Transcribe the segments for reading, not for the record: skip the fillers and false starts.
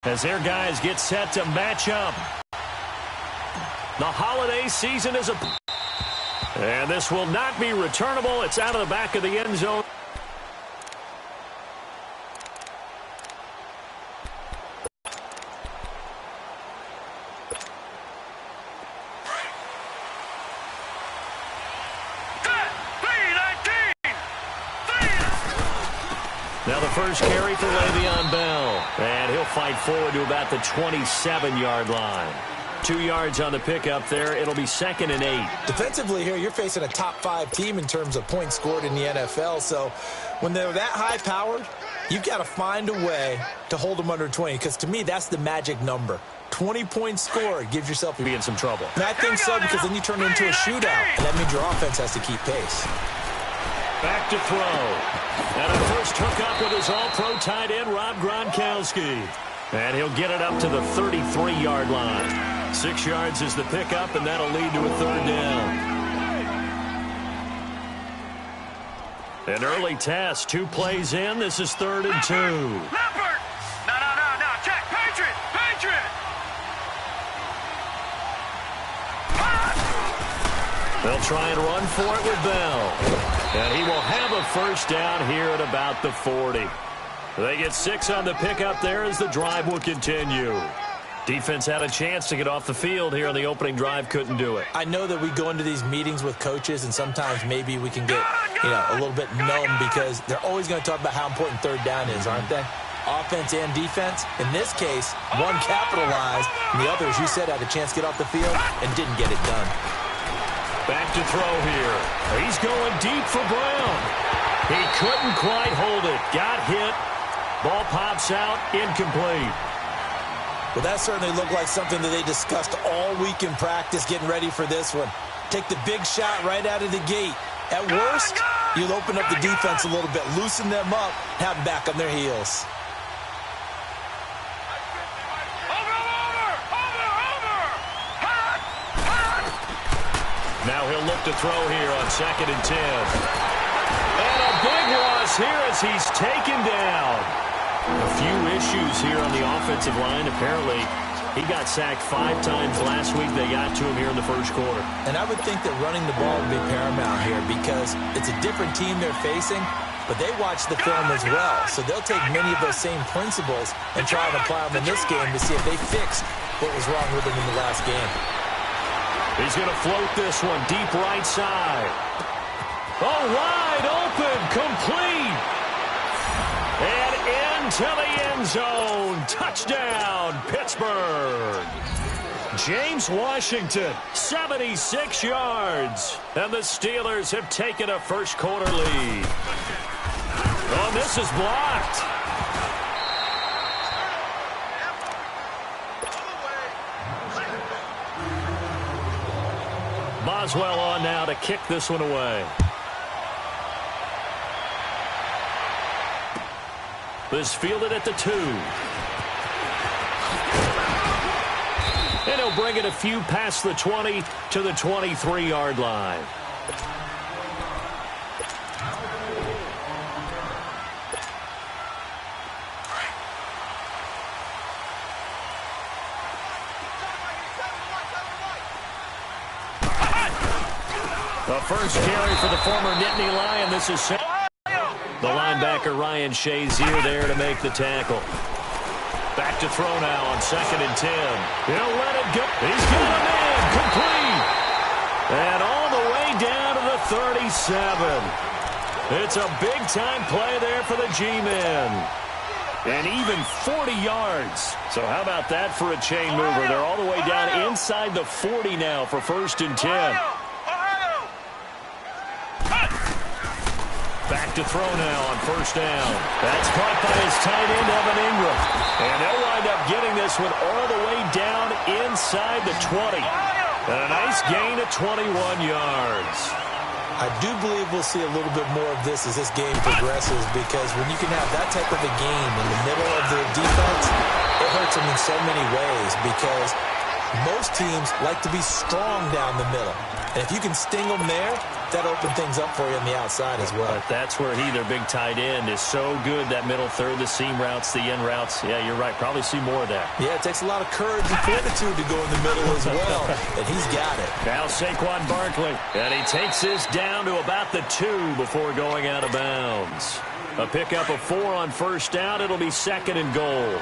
as their guys get set to match up. The holiday season is and this will not be returnable. It's out of the back of the end zone. Now the first carry for Le'Veon Bell. And he'll fight forward to about the 27-yard line. 2 yards on the pickup there. It'll be 2nd and 8. Defensively here, you're facing a top-5 team in terms of points scored in the NFL. So when they're that high-powered, you've got to find a way to hold them under 20. Because to me, that's the magic number. 20 points scored gives yourself be in some trouble. And I think so, because then you turn it into a shootout. And that means your offense has to keep pace. Back to throw. And a first hookup with his all-pro tight end, Rob Gronkowski. And he'll get it up to the 33-yard line. 6 yards is the pickup, and that'll lead to a 3rd down. An early test, 2 plays in. This is 3rd and 2. Leopard! No. Check. Patriot! They'll try and run for it with Bell. And he will have a first down here at about the 40. They get 6 on the pickup there as the drive will continue. Defense had a chance to get off the field here on the opening drive, couldn't do it. I know that we go into these meetings with coaches, and sometimes maybe we can get, a little bit numb because they're always going to talk about how important 3rd down is, aren't they? Offense and defense. In this case, one capitalized, and the other, as you said, had a chance to get off the field and didn't get it done. Back to throw here. He's going deep for Brown. He couldn't quite hold it. Got hit. Ball pops out, incomplete. Well, that certainly looked like something that they discussed all week in practice getting ready for this one. Take the big shot right out of the gate. At worst, you'll open up the defense a little bit, loosen them up, have them back on their heels. Now he'll look to throw here on 2nd and 10. And a big loss here as he's taken down. A few issues here on the offensive line. Apparently, he got sacked 5 times last week. They got to him here in the first quarter. And I would think that running the ball would be paramount here because it's a different team they're facing, but they watch the film as well. So they'll take many of those same principles and try and apply them in this game to see if they fixed what was wrong with them in the last game. He's going to float this one deep right side. Oh, wide open, complete. And into the end zone. Touchdown, Pittsburgh. James Washington, 76 yards. And the Steelers have taken a first quarter lead. Oh, this is blocked. Boswell on now to kick this one away. This fielded at the 2. And he'll bring it a few past the 20 to the 23-yard line. The first carry for the former Nittany Lion. This is the linebacker Ryan Shazier there to make the tackle. Back to throw now on 2nd and 10. He'll let it go. He's got a man complete. And all the way down to the 37. It's a big-time play there for the G-men. And even 40 yards. So how about that for a chain mover? They're all the way down inside the 40 now for 1st and 10. Back to throw now on 1st down. That's caught by his tight end, Evan Ingram. And they'll wind up getting this one all the way down inside the 20. And a nice gain of 21 yards. I do believe we'll see a little bit more of this as this game progresses because when you can have that type of a game in the middle of the defense, it hurts them in so many ways because Most teams like to be strong down the middle. And if you can sting them there, that opens things up for you on the outside as well. But that's where their big tight end, is so good, that middle third, the seam routes, the in routes. Yeah, you're right. Probably see more of that. Yeah, it takes a lot of courage and fortitude to go in the middle as well, and he's got it. Now Saquon Barkley, and he takes this down to about the 2 before going out of bounds. A pickup of 4 on first down. It'll be 2nd and goal.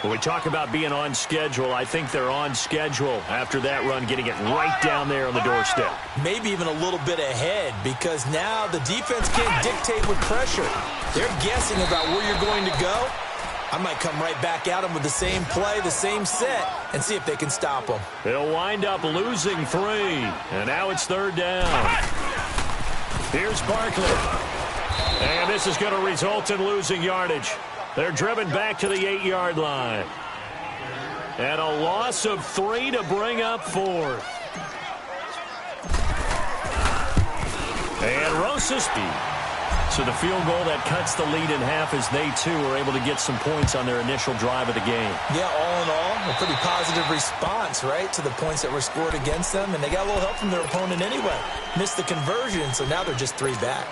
When we talk about being on schedule, I think they're on schedule after that run, getting it right down there on the doorstep. Maybe even a little bit ahead, because now the defense can't dictate with pressure. They're guessing about where you're going to go. I might come right back at them with the same play, the same set, and see if they can stop them. They'll wind up losing 3, and now it's 3rd down. Here's Barkley. And this is going to result in losing yardage. They're driven back to the 8-yard line. And a loss of 3 to bring up 4th. And Rosas. So the field goal that cuts the lead in half as they, too, are able to get some points on their initial drive of the game. Yeah, all in all, a pretty positive response, right, to the points that were scored against them. And they got a little help from their opponent anyway. Missed the conversion, so now they're just 3 back.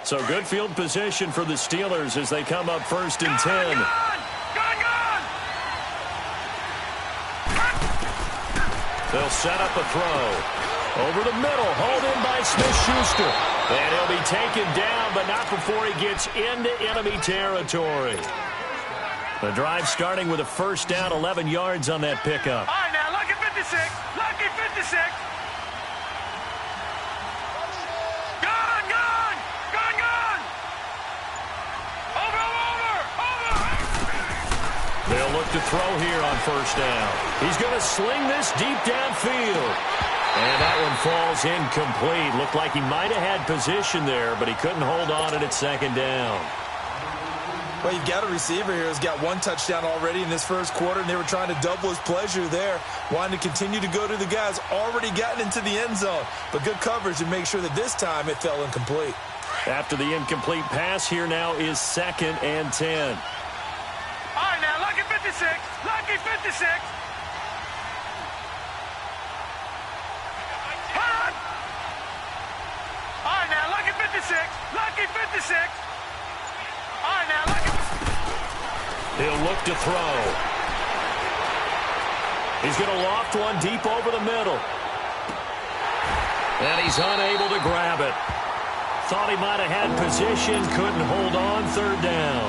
So good field position for the Steelers as they come up 1st and 10. They'll set up a throw. Over the middle, hauled in by Smith-Schuster. And he'll be taken down, but not before he gets into enemy territory. The drive starting with a first down, 11 yards on that pickup. All right, now, lucky 56. Lucky 56. They'll look to throw here on first down. He's going to sling this deep downfield. And that one falls incomplete. Looked like he might have had position there, but he couldn't hold on at 2nd down. Well, you've got a receiver here who's got 1 touchdown already in this first quarter, and they were trying to double his pleasure there, wanting to continue to go to the guys already gotten into the end zone. But good coverage to make sure that this time it fell incomplete. After the incomplete pass, here now is 2nd and 10. All right, now, lucky 56. Lucky 56. Hold on. All right, now, lucky 56. Lucky 56. All right, now, lucky. He'll look to throw. He's going to loft one deep over the middle. And he's unable to grab it. Thought he might have had position, couldn't hold on, 3rd down.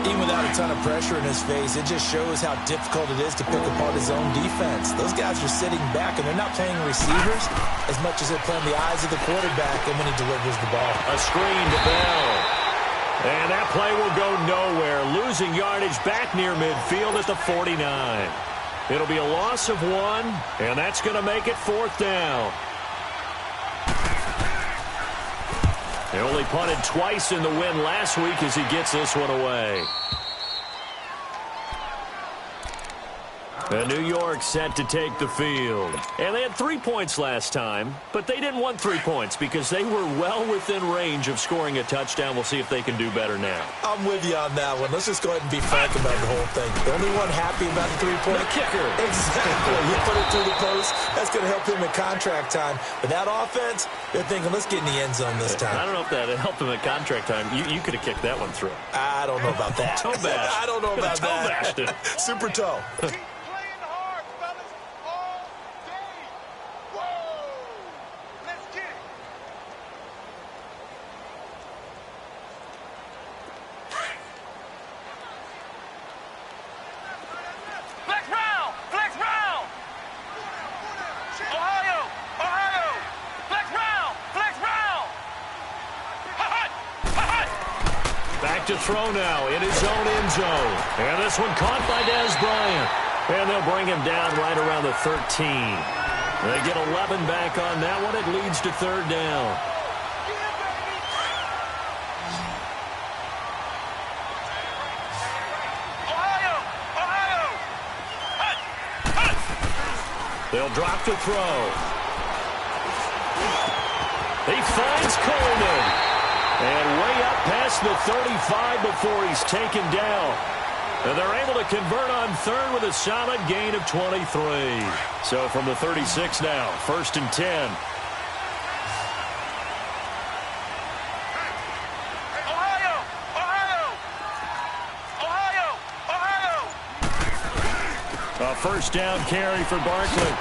Even without a ton of pressure in his face, it just shows how difficult it is to pick apart his own defense. Those guys are sitting back, and they're not playing receivers as much as they're playing the eyes of the quarterback and when he delivers the ball. A screen to Bell. And that play will go nowhere. Losing yardage back near midfield at the 49. It'll be a loss of 1, and that's going to make it 4th down. They only punted twice in the win last week as he gets this one away. And New York set to take the field. And they had 3 points last time, but they didn't want 3 points because they were well within range of scoring a touchdown. We'll see if they can do better now. I'm with you on that one. Let's just go ahead and be frank about the whole thing. The only one happy about the 3-point. The kicker. Exactly. You put it through the post. That's going to help him in contract time. But that offense, they're thinking, let's get in the end zone this time. I don't know if that helped him at contract time. You could have kicked that one through. I don't know about that. Toe bash. I don't know about toe that. Bashed it. Super toe. To throw now in his own end zone. And this one caught by Dez Bryant. And they'll bring him down right around the 13. They get 11 back on that one. It leads to 3rd down. They'll drop to throw. He finds Coleman. And way up past the 35 before he's taken down. And they're able to convert on third with a solid gain of 23. So from the 36 now, 1st and 10. A first down carry for Barkley.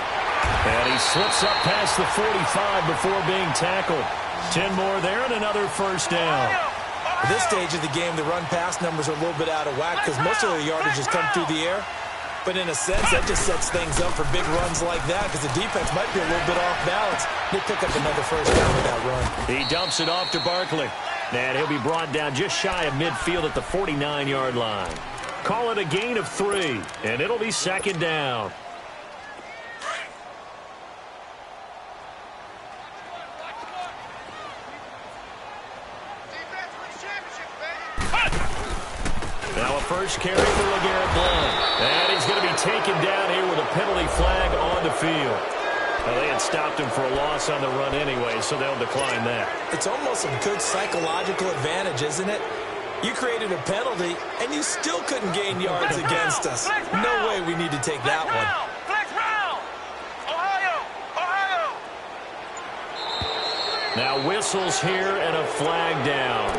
And he slips up past the 45 before being tackled. 10 more there and another first down. At this stage of the game, the run-pass numbers are a little bit out of whack because most of the yardage has come through the air. But in a sense, that just sets things up for big runs like that because the defense might be a little bit off balance. They pick up another first down with that run. He dumps it off to Barkley. And he'll be brought down just shy of midfield at the 49-yard line. Call it a gain of 3, and it'll be 2nd down. Now a first carry for LeGarrette Blount. And he's going to be taken down here with a penalty flag on the field. Well, they had stopped him for a loss on the run anyway, so they'll decline that. It's almost a good psychological advantage, isn't it? You created a penalty, and you still couldn't gain yards against us. No way we need to take that one. Now whistles here and a flag down.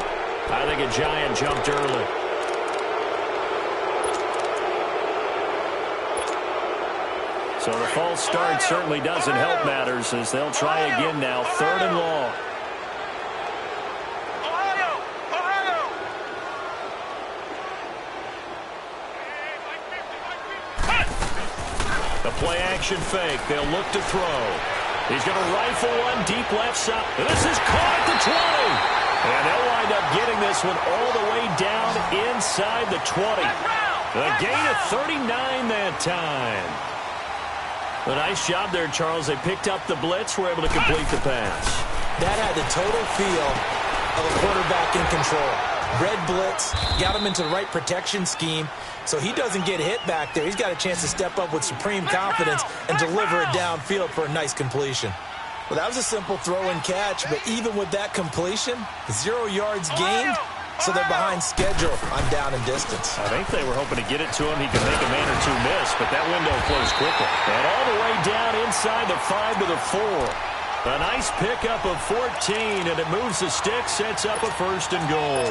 I think a Giant jumped early. So the false start certainly doesn't help matters as they'll try again now. 3rd and long. The play action fake. They'll look to throw. He's going to rifle one deep left side. And this is caught at the 20. And they'll wind up getting this one all the way down inside the 20. A gain of 39 that time. A nice job there, Charles. They picked up the blitz, were able to complete the pass. That had the total feel of a quarterback in control. Red blitz, got him into the right protection scheme, so he doesn't get hit back there. He's got a chance to step up with supreme confidence and deliver it downfield for a nice completion. Well, that was a simple throw and catch, but even with that completion, 0 yards gained, so they're behind schedule on down and distance. I think they were hoping to get it to him. He could make a man or two miss, but that window closed quickly. And all the way down inside the 5 to the 4. A nice pickup of 14, and it moves the stick, sets up a 1st and goal.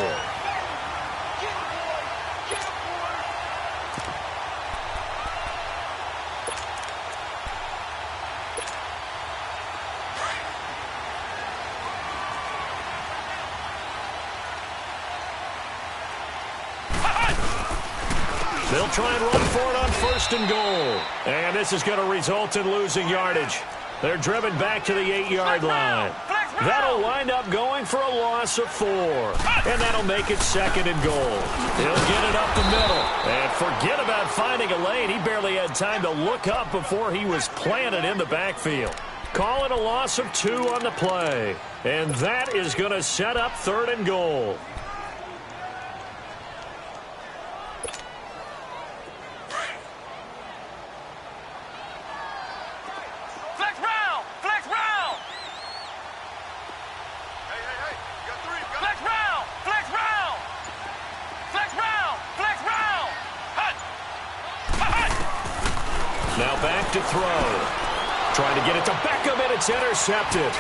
They'll try and run for it on 1st and goal. And this is going to result in losing yardage. They're driven back to the 8-yard line. That'll wind up going for a loss of 4. And that'll make it 2nd and goal. He'll get it up the middle. And forget about finding a lane. He barely had time to look up before he was planted in the backfield. Call it a loss of 2 on the play. And that is going to set up 3rd and goal. Now back to throw. Trying to get it to Beckham, and it's intercepted.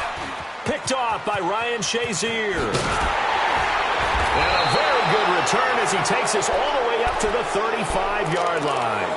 Picked off by Ryan Shazier. And a very good return as he takes us all the way up to the 35-yard line.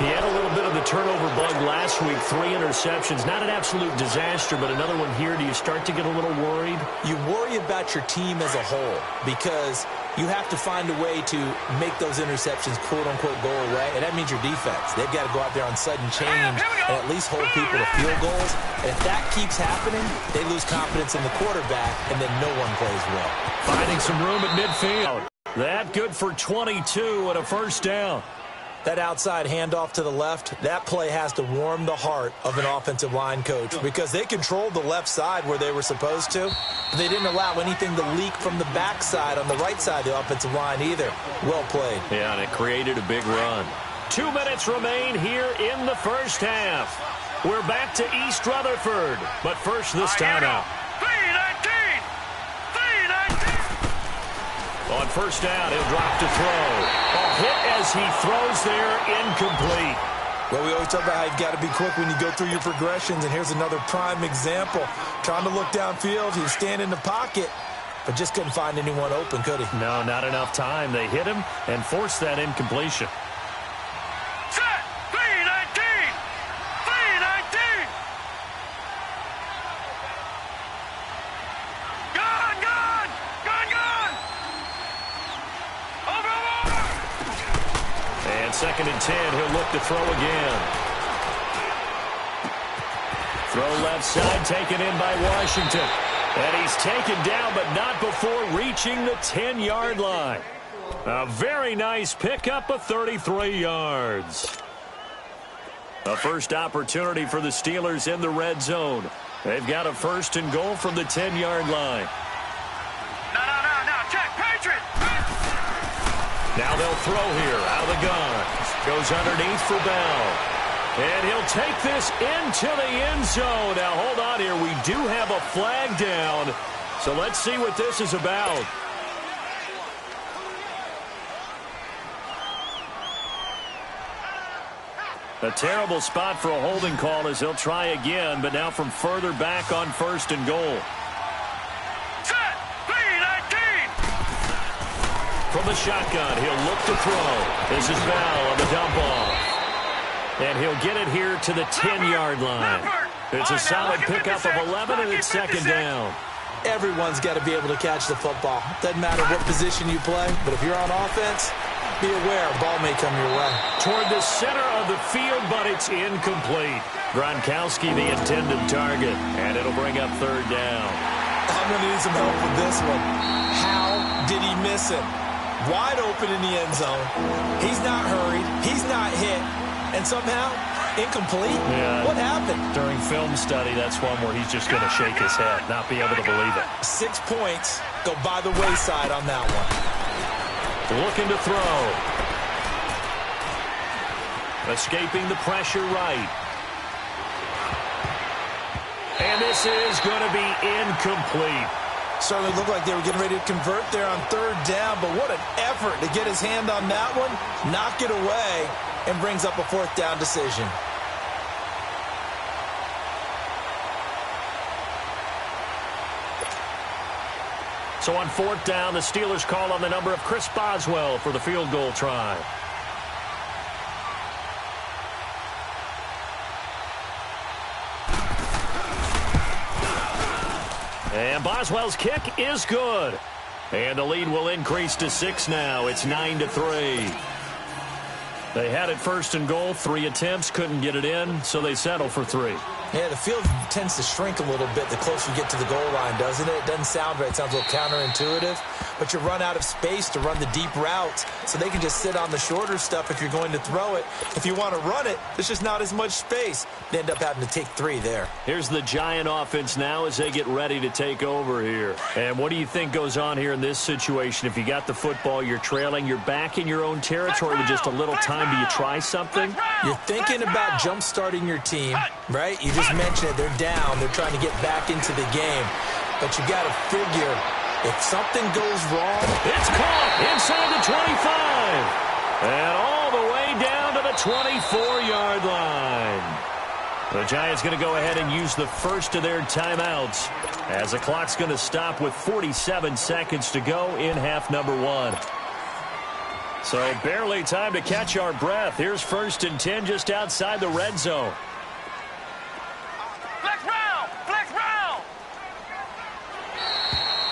He had a little bit of the turnover bug last week, 3 interceptions. Not an absolute disaster, but another one here. Do you start to get a little worried? You worry about your team as a whole because you have to find a way to make those interceptions quote-unquote go away, and that means your defense. They've got to go out there on sudden change and at least hold people to field goals. And if that keeps happening, they lose confidence in the quarterback, and then no one plays well. Finding some room at midfield. That good for 22 and a 1st down. That outside handoff to the left, that play has to warm the heart of an offensive line coach because they controlled the left side where they were supposed to. But they didn't allow anything to leak from the backside on the right side of the offensive line either. Well played. Yeah, and it created a big run. 2 minutes remain here in the first half. We're back to East Rutherford, but first this time out. 3, On first down, he'll drop to throw. A hit as he throws there, incomplete. Well, we always talk about how you've got to be quick when you go through your progressions, and here's another prime example. Trying to look downfield, he was standing in the pocket, but just couldn't find anyone open, could he? No, not enough time. They hit him and forced that incompletion. Set! 319! 319! Gun! Gun! Gun! Gun! Over! And 2nd and 10, he'll look to throw again. Throw left side, taken in by Washington. And he's taken down, but not before reaching the 10-yard line. A very nice pickup of 33 yards. A first opportunity for the Steelers in the red zone. They've got a 1st and goal from the 10-yard line. No. Check. Patriot! Now they'll throw here out of the gun. Goes underneath for Bell. And he'll take this into the end zone. Now, hold on here. We do have a flag down. So let's see what this is about. A terrible spot for a holding call as they'll try again, but now from further back on 1st and goal. Set! 319! From the shotgun, he'll look to throw. This is Bell on the dump off. And he'll get it here to the 10-yard line. It's a solid pickup of 11, and it's 2nd down. Everyone's got to be able to catch the football. Doesn't matter what position you play, but if you're on offense, be aware a ball may come your way. Toward the center of the field, but it's incomplete. Gronkowski, the intended target, and it'll bring up 3rd down. I'm going to need some help with this one. How did he miss it? Wide open in the end zone. He's not hurried. He's not hit. And somehow, incomplete? Yeah. What happened? During film study, that's one where he's just going to shake his head, not be able to believe it. 6 points go by the wayside on that one. Looking to throw. Escaping the pressure right. And this is going to be incomplete. Certainly looked like they were getting ready to convert there on 3rd down, but what an effort to get his hand on that one, knock it away, and brings up a 4th down decision. So on 4th down, the Steelers call on the number of Chris Boswell for the field goal try. And Boswell's kick is good. And the lead will increase to 6 now. It's 9-3. They had it 1st and goal, 3 attempts, couldn't get it in, so they settle for 3. Yeah, the field tends to shrink a little bit the closer you get to the goal line, doesn't it? It doesn't sound right. It sounds a little counterintuitive. But you run out of space to run the deep routes, so they can just sit on the shorter stuff if you're going to throw it. If you want to run it, there's just not as much space. They end up having to take 3 there. Here's the Giant offense now as they get ready to take over here. And what do you think goes on here in this situation? If you got the football, you're trailing, you're back in your own territory with just a little time. Do you try something? You're thinking about jump-starting your team, right? You just mentioned it. They're down. They're trying to get back into the game. But you got to figure, if something goes wrong, it's caught inside the 25. And all the way down to the 24-yard line. The Giants going to go ahead and use the first of their timeouts as the clock's going to stop with 47 seconds to go in half number 1. So barely time to catch our breath. Here's 1st and 10 just outside the red zone. Flex round! Flex round!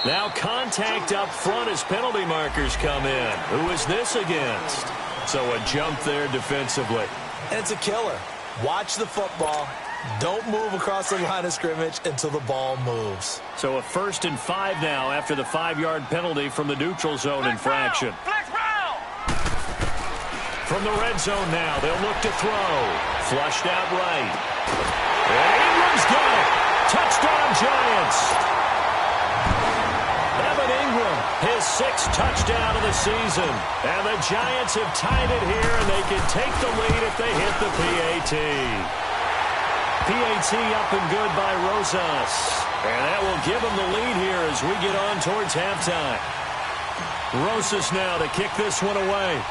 Now contact up front as penalty markers come in. Who is this against? So a jump there defensively. and it's a killer. Watch the football. Don't move across the line of scrimmage until the ball moves. So a 1st and 5 now after the 5-yard penalty from the neutral zone infraction. From the red zone now, they'll look to throw. Flushed out right. And Ingram's got it. Touchdown, Giants. Evan Ingram, his 6th touchdown of the season. And the Giants have tied it here, and they can take the lead if they hit the PAT. PAT up and good by Rosas. And that will give them the lead here as we get on towards halftime. Rosas now to kick this one away.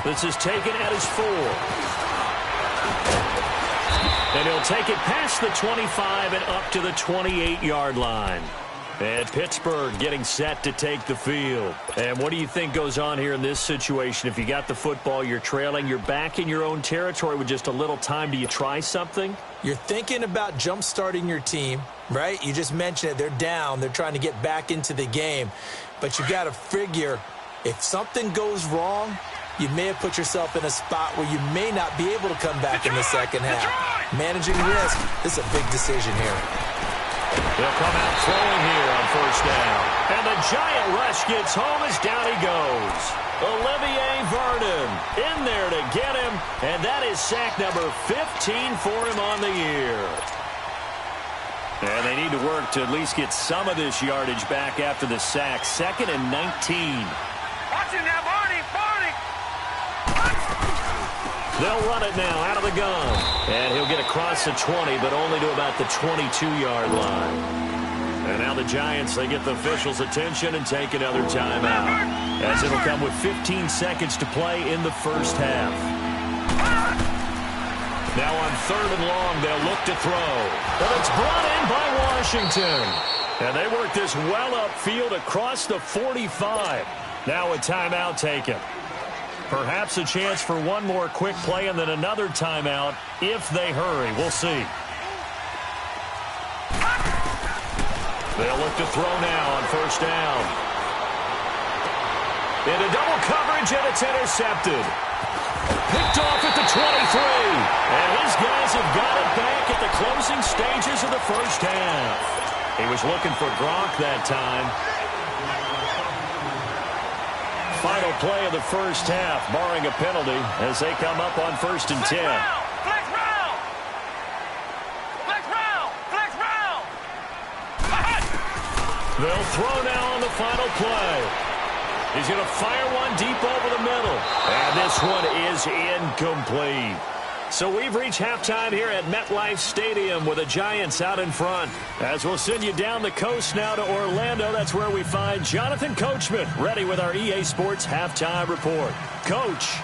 This is taken at his 4. And he'll take it past the 25 and up to the 28-yard line. And Pittsburgh getting set to take the field. And what do you think goes on here in this situation? If you got the football, you're trailing, you're back in your own territory with just a little time. Do you try something? You're thinking about jump-starting your team, right? You just mentioned it. They're down. They're trying to get back into the game. But you got to figure, if something goes wrong, you may have put yourself in a spot where you may not be able to come back in the second half. Managing risk, this is a big decision here. They'll come out throwing here on first down. And the giant rush gets home as down he goes. Olivier Vernon in there to get him. And that is sack number 15 for him on the year. And they need to work to at least get some of this yardage back after the sack. 2nd and 19. Watch it now, Barney. They'll run it now out of the gun. And he'll get across the 20, but only to about the 22-yard line. And now the Giants, they get the officials' attention and take another timeout, as it'll come with 15 seconds to play in the first half. Now on 3rd and long, they'll look to throw. But it's brought in by Washington. And they work this well upfield across the 45. Now a timeout taken. Perhaps a chance for one more quick play and then another timeout if they hurry. We'll see. They'll look to throw now on first down. Into double coverage, and it's intercepted. Picked off at the 23. And his guys have got it back at the closing stages of the first half. He was looking for Gronk that time. Final play of the first half, barring a penalty, as they come up on 1st and 10. Flex round! Flex round! Flex round! They'll throw now on the final play. He's going to fire one deep over the middle. And this one is incomplete. So we've reached halftime here at MetLife Stadium with the Giants out in front. As we'll send you down the coast now to Orlando, that's where we find Jonathan Coachman ready with our EA Sports Halftime Report. Coach,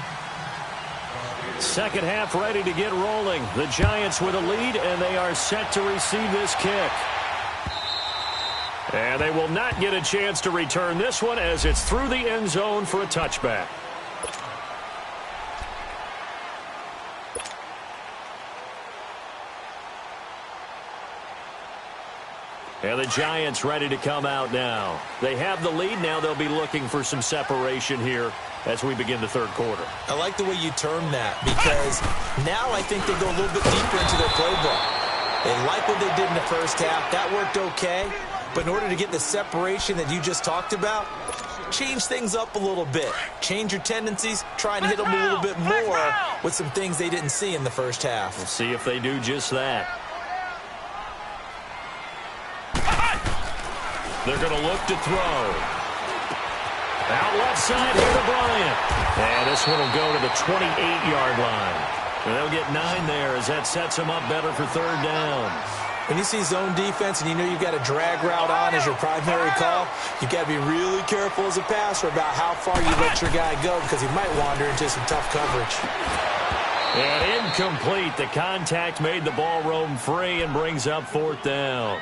second half ready to get rolling. The Giants with a lead, and they are set to receive this kick. And they will not get a chance to return this one as it's through the end zone for a touchback. And the Giants ready to come out now. They have the lead. Now they'll be looking for some separation here as we begin the third quarter. I like the way you term that, because now I think they go a little bit deeper into their playbook. They like what they did in the first half. That worked okay. But in order to get the separation that you just talked about, change things up a little bit. Change your tendencies. Try and hit them a little bit more with some things they didn't see in the first half. We'll see if they do just that. They're going to look to throw. Out left side here to Bryant. And this one will go to the 28-yard line. And they'll get 9 there as that sets them up better for third down. When you see zone defense and you know you've got a drag route on as your primary call, you've got to be really careful as a passer about how far you let your guy go, because he might wander into some tough coverage. And incomplete. The contact made the ball roam free and brings up 4th down.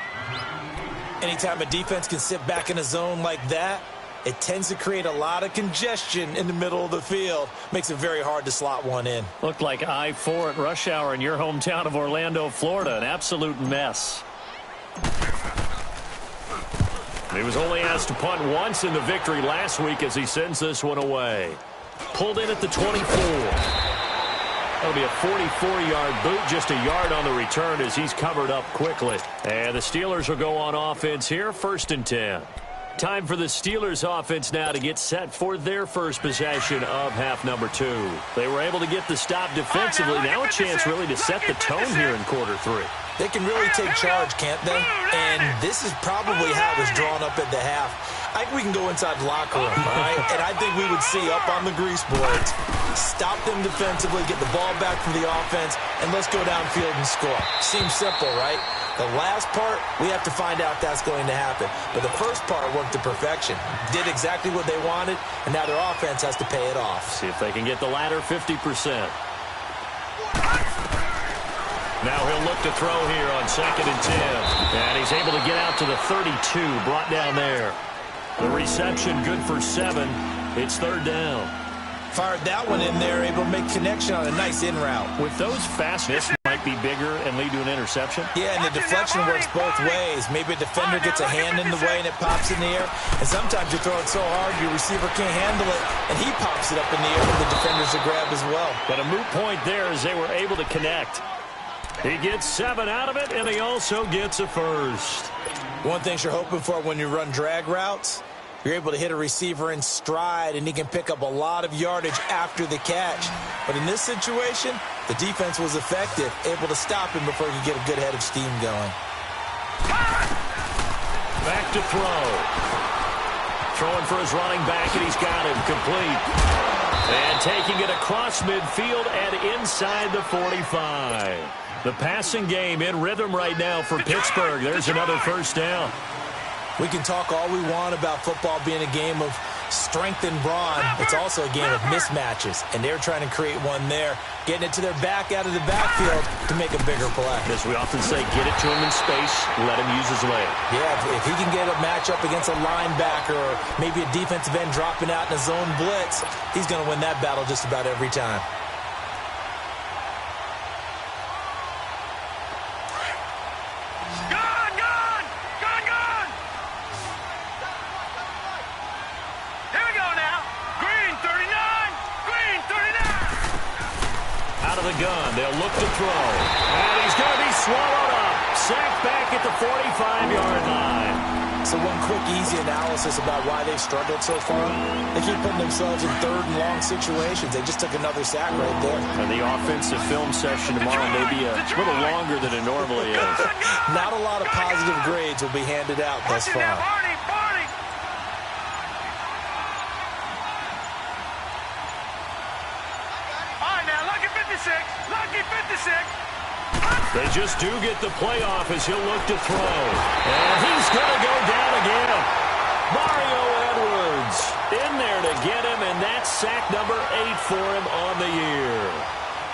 Anytime a defense can sit back in a zone like that, it tends to create a lot of congestion in the middle of the field. Makes it very hard to slot one in. Looked like I-4 at rush hour in your hometown of Orlando, Florida. An absolute mess. He was only asked to punt once in the victory last week as he sends this one away. Pulled in at the 24. That'll be a 44-yard boot, just a yard on the return as he's covered up quickly. And the Steelers will go on offense here, 1st and 10. Time for the Steelers offense now to get set for their first possession of half number 2. They were able to get the stop defensively. Now a chance really to set the tone here in quarter 3. They can really take charge, can't they? And this is probably how it was drawn up at the half. I think we can go inside the locker room, all right? And I think we would see up on the grease boards, stop them defensively, get the ball back from the offense, and let's go downfield and score. Seems simple, right? The last part, we have to find out if that's going to happen. But the first part worked to perfection. Did exactly what they wanted, and now their offense has to pay it off. See if they can get the latter 50%. Now he'll look to throw here on 2nd and 10. And he's able to get out to the 32, brought down there. The reception good for 7. It's 3rd down. Fired that one in there, able to make connection on a nice in route. With those fastness might be bigger and lead to an interception. Yeah, and the deflection works both ways. Maybe a defender gets a hand in the way and it pops in the air. And sometimes you throw it so hard your receiver can't handle it, and he pops it up in the air for the defenders to grab as well. But a moot point there as they were able to connect. He gets 7 out of it, and he also gets a first. One thing you're hoping for when you run drag routes, you're able to hit a receiver in stride, and he can pick up a lot of yardage after the catch. But in this situation, the defense was effective, able to stop him before he could get a good head of steam going. Back to throw. Throwing for his running back, and he's got him complete. And taking it across midfield and inside the 45. The passing game in rhythm right now for Pittsburgh. There's another first down. We can talk all we want about football being a game of strength and brawn. It's also a game of mismatches, and they're trying to create one there, getting it to their back out of the backfield to make a bigger play. As we often say, get it to him in space, let him use his leg. Yeah, if he can get a matchup against a linebacker or maybe a defensive end dropping out in a zone blitz, he's going to win that battle just about every time. Gun. They'll look to throw. And he's going to be swallowed up. Sacked back at the 45-yard line. So one quick, easy analysis about why they've struggled so far. They keep putting themselves in 3rd and long situations. They just took another sack right there. And the offensive film session tomorrow may be a little longer than it normally is. Not a lot of positive grades will be handed out thus far. They just do get the playoff as he'll look to throw. And he's going to go down again. Mario Edwards in there to get him, and that's sack number 8 for him on the year.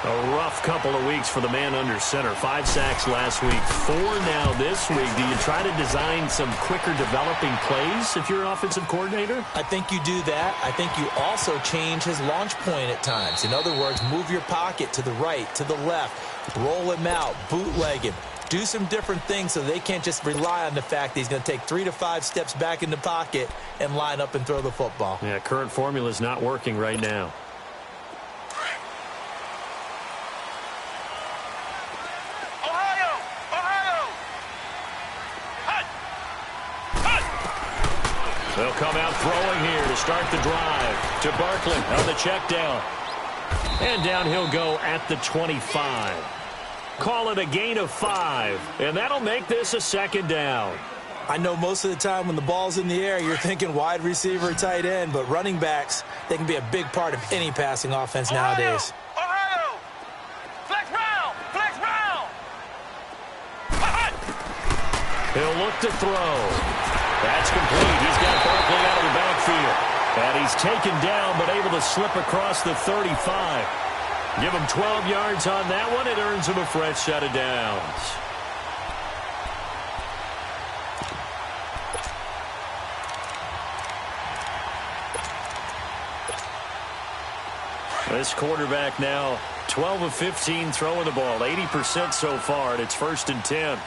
A rough couple of weeks for the man under center. 5 sacks last week, 4 now this week. Do you try to design some quicker developing plays if you're an offensive coordinator? I think you do that. I think you also change his launch point at times. In other words, move your pocket to the right, to the left, roll him out, bootleg him. Do some different things so they can't just rely on the fact that he's going to take 3 to 5 steps back in the pocket and line up and throw the football. Yeah, current formula is not working right now. They'll come out throwing here to start the drive. To Barkley on the check down. And down he'll go at the 25. Call it a gain of 5. And that'll make this a 2nd down. I know most of the time when the ball's in the air, you're thinking wide receiver, tight end. But running backs, they can be a big part of any passing offense nowadays. Ohio! Flex round! Flex round! He'll look to throw. That's complete. He's got Barkley out of the backfield. And he's taken down but able to slip across the 35. Give him 12 yards on that one. It earns him a fresh set of downs. This quarterback now 12 of 15 throwing the ball. 80% so far, and it's 1st and 10.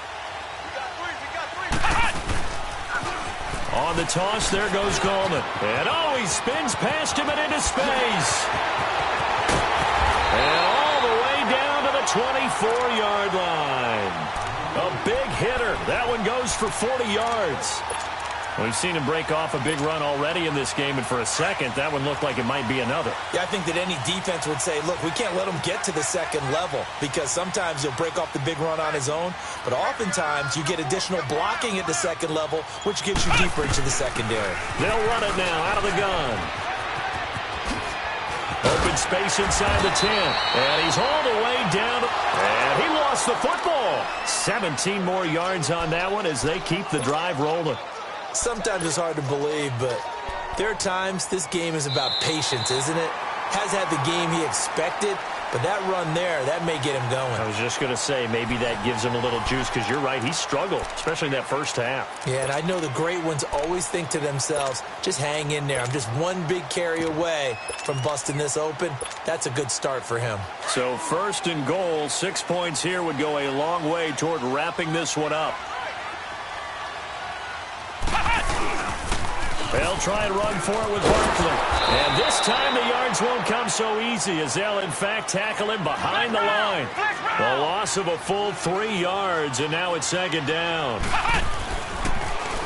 On the toss, there goes Gallman. And he spins past him and into space. And all the way down to the 24-yard line. A big hitter. That one goes for 40 yards. We've seen him break off a big run already in this game, and for a second, that one looked like it might be another. Yeah, I think that any defense would say, look, we can't let him get to the second level because sometimes he'll break off the big run on his own, but oftentimes you get additional blocking at the second level, which gets you deeper into the secondary. They'll run it now out of the gun. Open space inside the 10, and he's all the way down, and he lost the football. 17 more yards on that one as they keep the drive rolling. Sometimes it's hard to believe, but there are times this game is about patience, isn't it? Has had the game he expected, but that run there, that may get him going. I was just going to say, maybe that gives him a little juice, because you're right, he struggled, especially in that first half. Yeah, and I know the great ones always think to themselves, just hang in there. I'm just one big carry away from busting this open. That's a good start for him. So 1st and goal, 6 points here would go a long way toward wrapping this one up. They'll try and run for it with Barkley. And this time the yards won't come so easy as they'll, in fact, tackle him behind the line. A loss of a full 3 yards, and now it's 2nd down.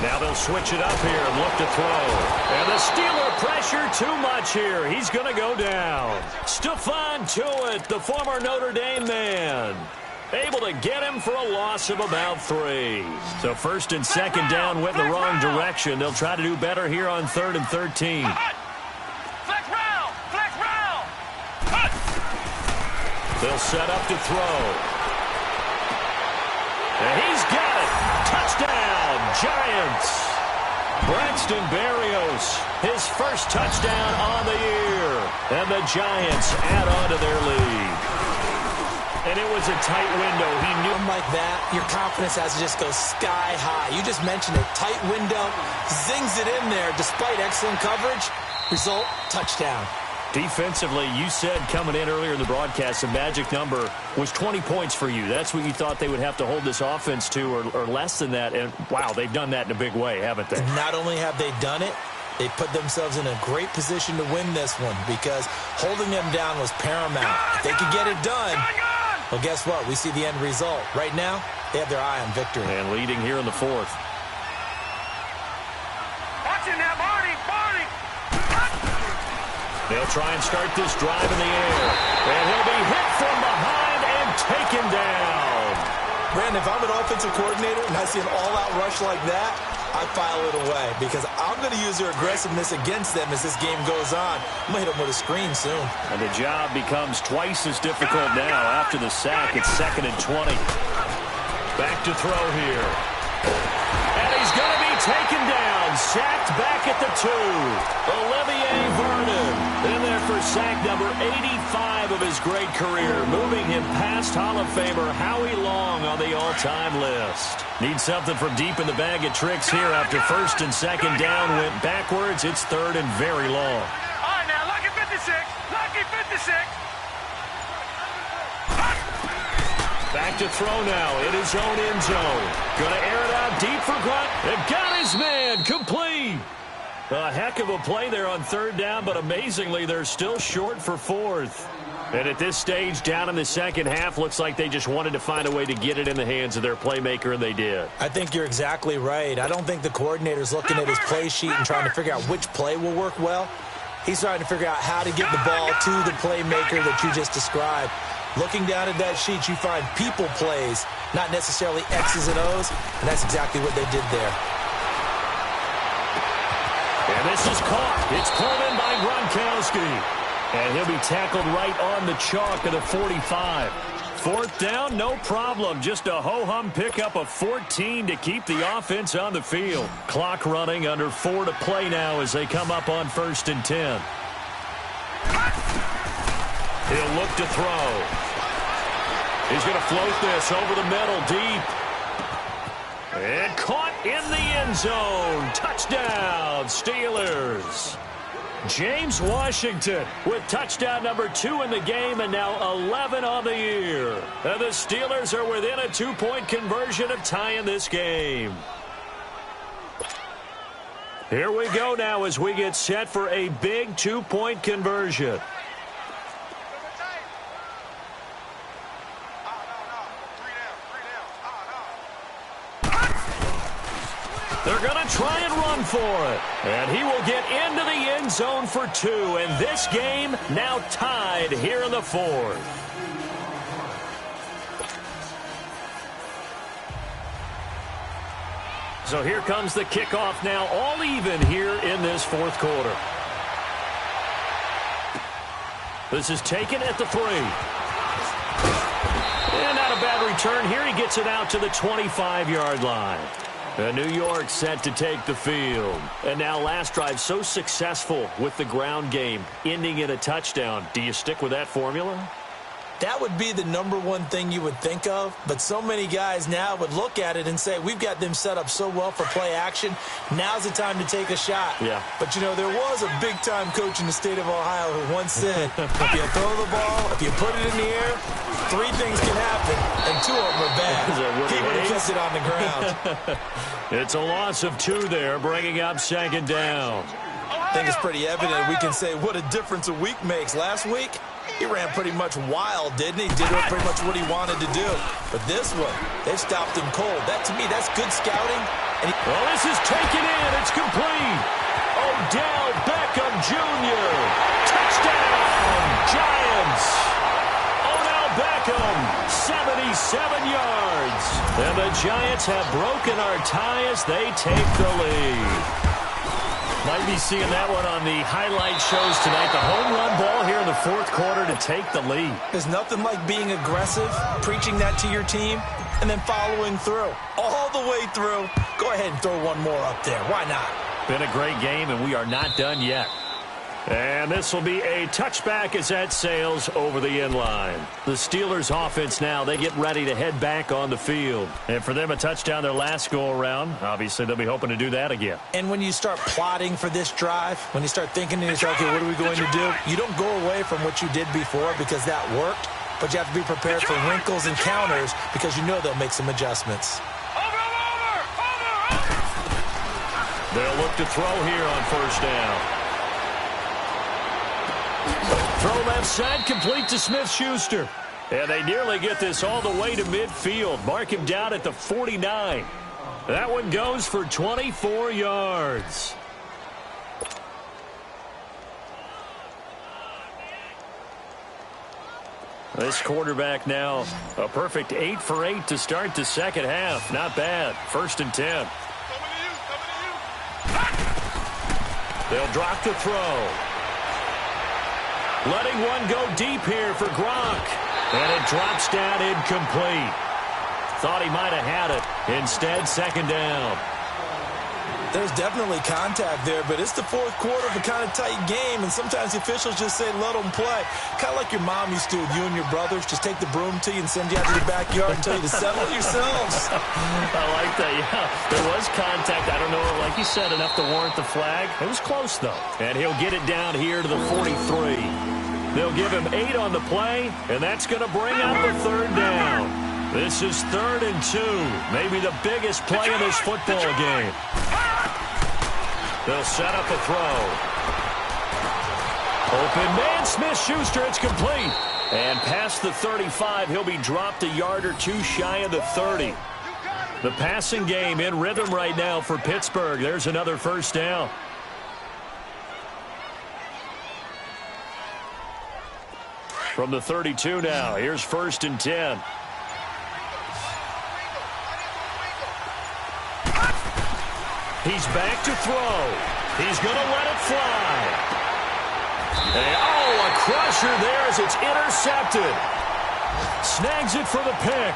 Now they'll switch it up here and look to throw. And the Steeler pressure too much here. He's going to go down. Stephon Tuitt, the former Notre Dame man, able to get him for a loss of about 3. So 1st and 2nd down went in the wrong direction. They'll try to do better here on 3rd and 13. Flex round! Flex round! They'll set up to throw. And he's got it. Touchdown, Giants. Braxton Berrios, his first touchdown on the year. And the Giants add on to their lead. And it was a tight window. He knew. Like that, your confidence has to just go sky high. You just mentioned it. Tight window, zings it in there despite excellent coverage. Result, touchdown. Defensively, you said coming in earlier in the broadcast, the magic number was 20 points for you. That's what you thought they would have to hold this offense to, or less than that. And, wow, they've done that in a big way, haven't they? Not only have they done it, they put themselves in a great position to win this one because holding them down was paramount. If they could get it done, well, guess what? We see the end result. Right now, they have their eye on victory. And leading here in the 4th. Watching that, Barney! Barney! They'll try and start this drive in the air. And he'll be hit from behind and taken down. Brandon, if I'm an offensive coordinator and I see an all-out rush like that, I file it away because I'm going to use their aggressiveness against them as this game goes on. I'm going to hit them with a screen soon. And the job becomes twice as difficult now after the sack. It's 2nd and 20. Back to throw here. And he's going to be taken down. Sacked back at the 2. Olivier Vernon in there for sack number 85 of his great career, moving him past Hall of Famer Howie Long on the all-time list. Need something from deep in the bag of tricks here after 1st and 2nd down went backwards. It's 3rd and very long. All right, now, lucky 56. Lucky 56. Back to throw now in his own end zone. Going to air it out deep for Grunt. And got his man complete. A heck of a play there on 3rd down, but amazingly, they're still short for 4th. And at this stage, down in the 2nd half, looks like they just wanted to find a way to get it in the hands of their playmaker, and they did. I think you're exactly right. I don't think the coordinator's looking at his play sheet and trying to figure out which play will work well. He's trying to figure out how to get the ball to the playmaker that you just described. Looking down at that sheet, you find people plays, not necessarily X's and O's, and that's exactly what they did there. And this is caught. It's pulled in by Gronkowski. And he'll be tackled right on the chalk of the 45. 4th down, no problem. Just a ho-hum pickup of 14 to keep the offense on the field. Clock running, under 4 to play now as they come up on 1st and 10. He'll look to throw. He's going to float this over the middle deep. And caught in the end zone. Touchdown, Steelers. James Washington with touchdown number 2 in the game and now 11 on the year. And the Steelers are within a 2-point conversion of tying this game. Here we go now as we get set for a big 2-point conversion. They're going to try and run for it. And he will get into the end zone for 2. And this game now tied here in the 4th. So here comes the kickoff now, all even here in this 4th quarter. This is taken at the 3. And not a bad return here. He gets it out to the 25-yard line. And New York set to take the field. And now last drive so successful with the ground game, ending in a touchdown. Do you stick with that formula? That would be the number one thing you would think of, but so many guys now would look at it and say, we've got them set up so well for play action, now's the time to take a shot. Yeah. But, you know, there was a big-time coach in the state of Ohio who once said, if you throw the ball, if you put it in the air, 3 things can happen, and 2 of them are bad. He would have kept it on the ground. It's a loss of 2 there, bringing up 2nd down. I think it's pretty evident we can say what a difference a week makes. Last week, he ran pretty much wild, didn't he? Did pretty much what he wanted to do. But this one, they stopped him cold. That, to me, that's good scouting. And well, this is taken in. It's complete. Odell Beckham Jr. Touchdown, Giants. Odell Beckham, 77 yards. And the Giants have broken our tie as they take the lead. Might be seeing that one on the highlight shows tonight. The home run ball here in the 4th quarter to take the lead. There's nothing like being aggressive, preaching that to your team, and then following through. All the way through. Go ahead and throw one more up there. Why not? Been a great game, and we are not done yet. And this will be a touchback as that sails over the end line. The Steelers offense now, they get ready to head back on the field. And for them, a touchdown their last go-around. Obviously, they'll be hoping to do that again. And when you start plotting for this drive, when you start thinking to yourself, okay, what are we going to do? You don't go away from what you did before because that worked, but you have to be prepared for wrinkles and counters because you know they'll make some adjustments. They'll look to throw here on 1st down. Throw left side, complete to Smith-Schuster. And they nearly get this all the way to midfield. Mark him down at the 49. That one goes for 24 yards. This quarterback now, a perfect 8 for 8 to start the 2nd half. Not bad. 1st and 10. They'll drop the throw. Letting one go deep here for Gronk. And it drops down incomplete. Thought he might have had it. Instead, 2nd down. There's definitely contact there, but it's the 4th quarter of a kind of tight game, and sometimes the officials just say, let them play. Kind of like your mom used to with you and your brothers. Just take the broom to you and send you out to the backyard and tell you to settle yourselves. I like that, yeah. There was contact. I don't know, like you said, enough to warrant the flag. It was close, though. And he'll get it down here to the 43. They'll give him 8 on the play, and that's going to bring up the 3rd down. This is 3rd and 2. Maybe the biggest play in this football game. They'll set up a throw. Open man, Smith-Schuster, it's complete. And past the 35, he'll be dropped a yard or 2 shy of the 30. The passing game in rhythm right now for Pittsburgh. There's another 1st down. From the 32 now, here's 1st and 10. He's back to throw. He's going to let it fly. And, oh, a crusher there as it's intercepted. Snags it for the pick.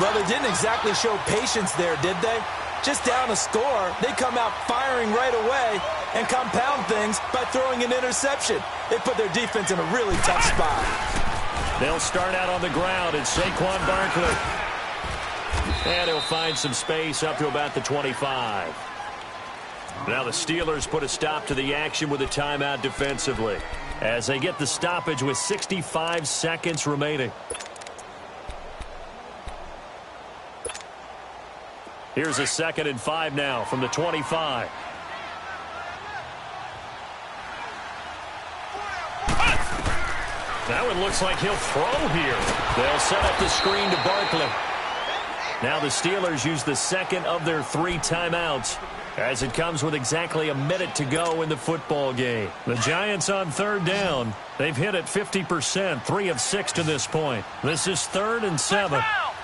Well, they didn't exactly show patience there, did they? Just down a score, they come out firing right away and compound things by throwing an interception. They put their defense in a really tough spot. They'll start out on the ground. It's Saquon Barkley. And he'll find some space up to about the 25. Now the Steelers put a stop to the action with a timeout defensively as they get the stoppage with 65 seconds remaining. Here's a 2nd and 5 now from the 25. That one looks like he'll throw here. They'll set up the screen to Barkley. Now the Steelers use the second of their 3 timeouts as it comes with exactly a minute to go in the football game. The Giants on 3rd down. They've hit it 50%, 3 of 6 to this point. This is 3rd and 7.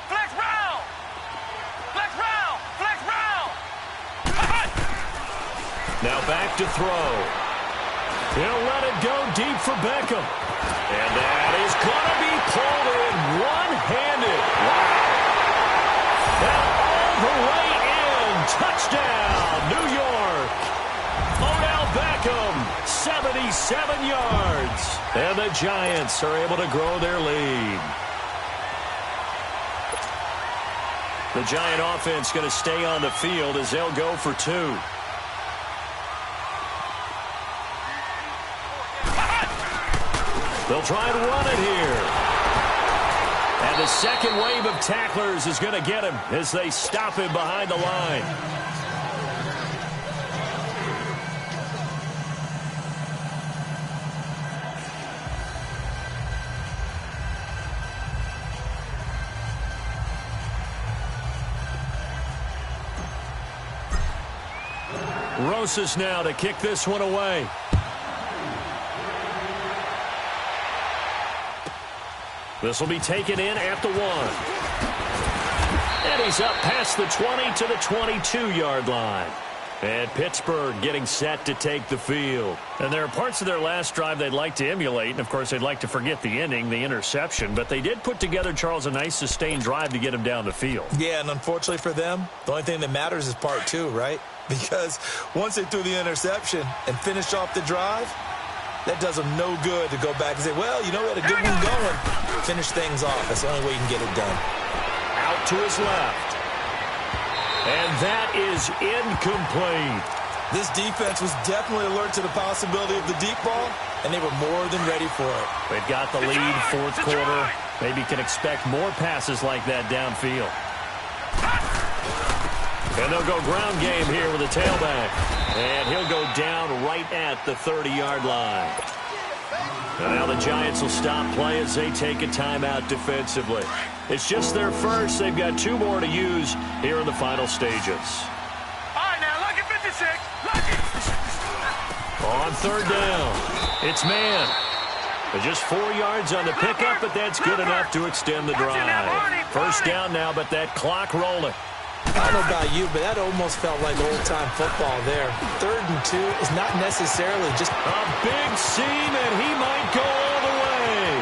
Flex round! Flex round! Flex round! Now back to throw. He'll let it go deep for Beckham. And that is going to be pulled in one-handed. Wow. Now all the way in. Touchdown, New York. Odell Beckham, 77 yards. And the Giants are able to grow their lead. The Giant offense going to stay on the field as they'll go for 2. They'll try and run it here. And the second wave of tacklers is going to get him as they stop him behind the line. Rosas now to kick this one away. This will be taken in at the 1. And he's up past the 20 to the 22-yard line. And Pittsburgh getting set to take the field. And there are parts of their last drive they'd like to emulate. And, of course, they'd like to forget the ending, the interception. But they did put together, Charles, a nice sustained drive to get him down the field. Yeah, and unfortunately for them, the only thing that matters is part 2, right? Because once they threw the interception and finished off the drive, that does them no good to go back and say, well, you know, we had a good one going. Finish things off. That's the only way you can get it done. Out to his left. And that is incomplete. This defense was definitely alert to the possibility of the deep ball, and they were more than ready for it. They've got the lead, 4th quarter. Maybe can expect more passes like that downfield. And they'll go ground game here with a tailback. And he'll go down right at the 30-yard line. And now the Giants will stop play as they take a timeout defensively. It's just their first. They've got 2 more to use here in the final stages. All right, now, lucky 56. Lucky. On 3rd down, it's man. Just 4 yards on the pickup, but that's good enough to extend the drive. First down now, but that clock rolling. I don't know about you, but that almost felt like old-time football there. 3rd and 2 is not necessarily just a big seam, and he might go all the way.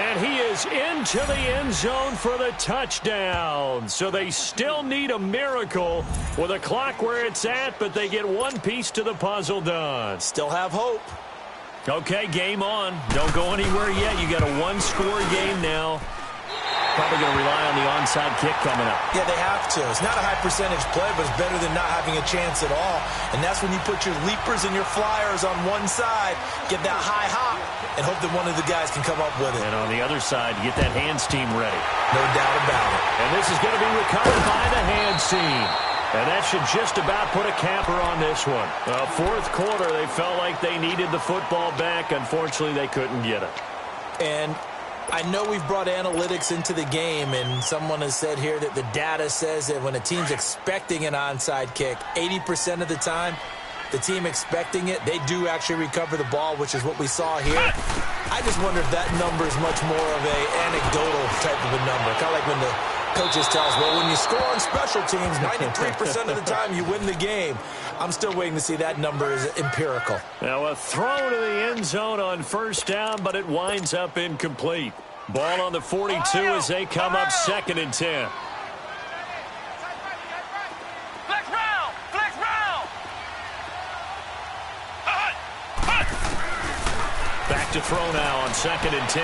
And he is into the end zone for the touchdown. So they still need a miracle with a clock where it's at, but they get one piece to the puzzle done. Still have hope. Okay, game on. Don't go anywhere yet. You got a 1-score game now. Probably going to rely on the onside kick coming up. Yeah, they have to. It's not a high percentage play, but it's better than not having a chance at all. And that's when you put your leapers and your flyers on one side, get that high hop, and hope that one of the guys can come up with it. And on the other side, get that hands team ready. No doubt about it. And this is going to be recovered by the hands team. And that should just about put a capper on this one. 4th quarter, they felt like they needed the football back. Unfortunately, they couldn't get it. And I know we've brought analytics into the game, and someone has said here that the data says that when a team's expecting an onside kick, 80% of the time, the team expecting it, they do actually recover the ball, which is what we saw here. I just wonder if that number is much more of a anecdotal type of a number. Kind of like when the coaches tell us, well, when you score on special teams, 93% of the time you win the game. I'm still waiting to see that number is empirical. Now a throw to the end zone on 1st down, but it winds up incomplete. Ball on the 42 as they come up 2nd and 10. Flex round! Flex round! Back to throw now on 2nd and 10.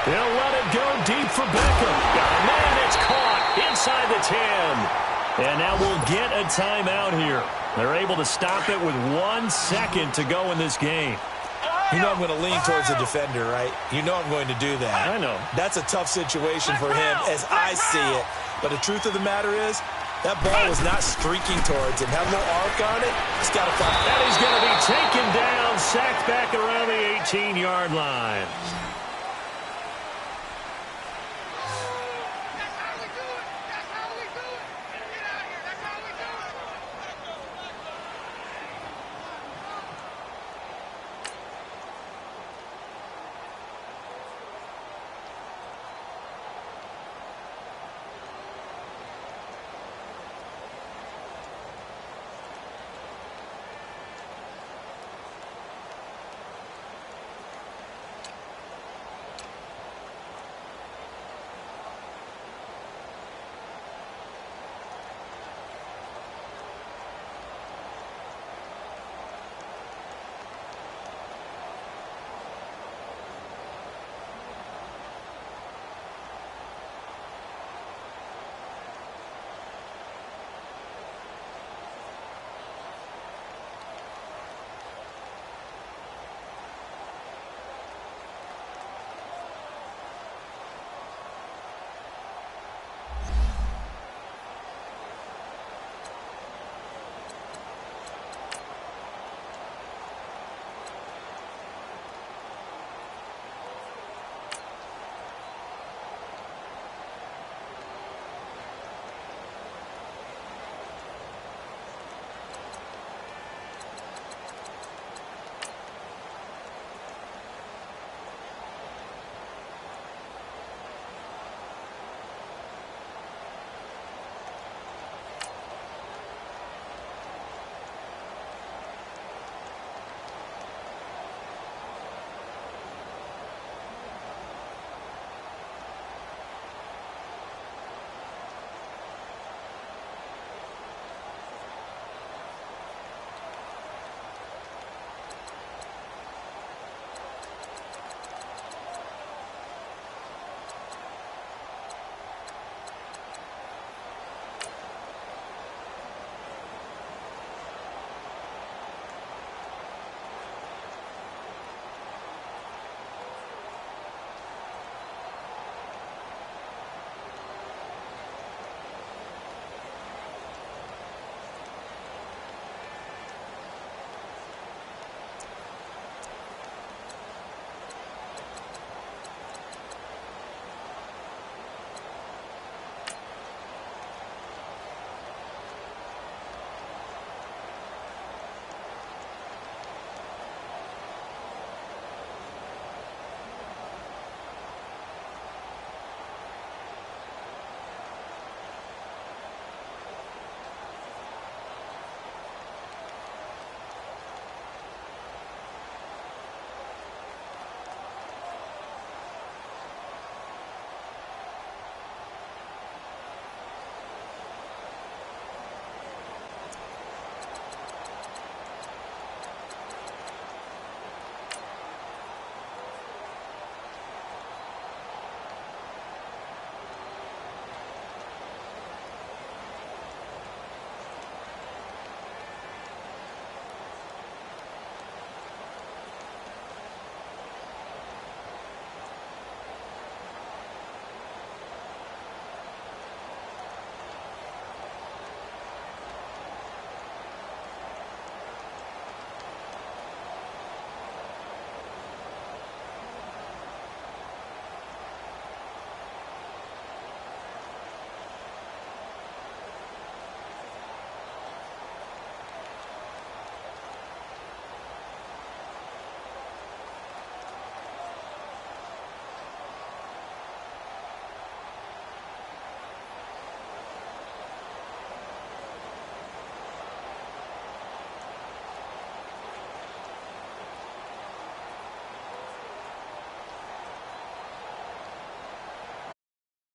They'll let it go deep for Beckham. Oh, man, it's caught inside the 10. And now we'll get a timeout here. They're able to stop it with 1 second to go in this game. You know I'm going to lean towards the defender, right? You know I'm going to do that. I know. That's a tough situation for him as I see it. But the truth of the matter is, that ball was not streaking towards him. Had a little arc on it. He's got to find it. And he's going to be taken down, sacked back around the 18-yard line.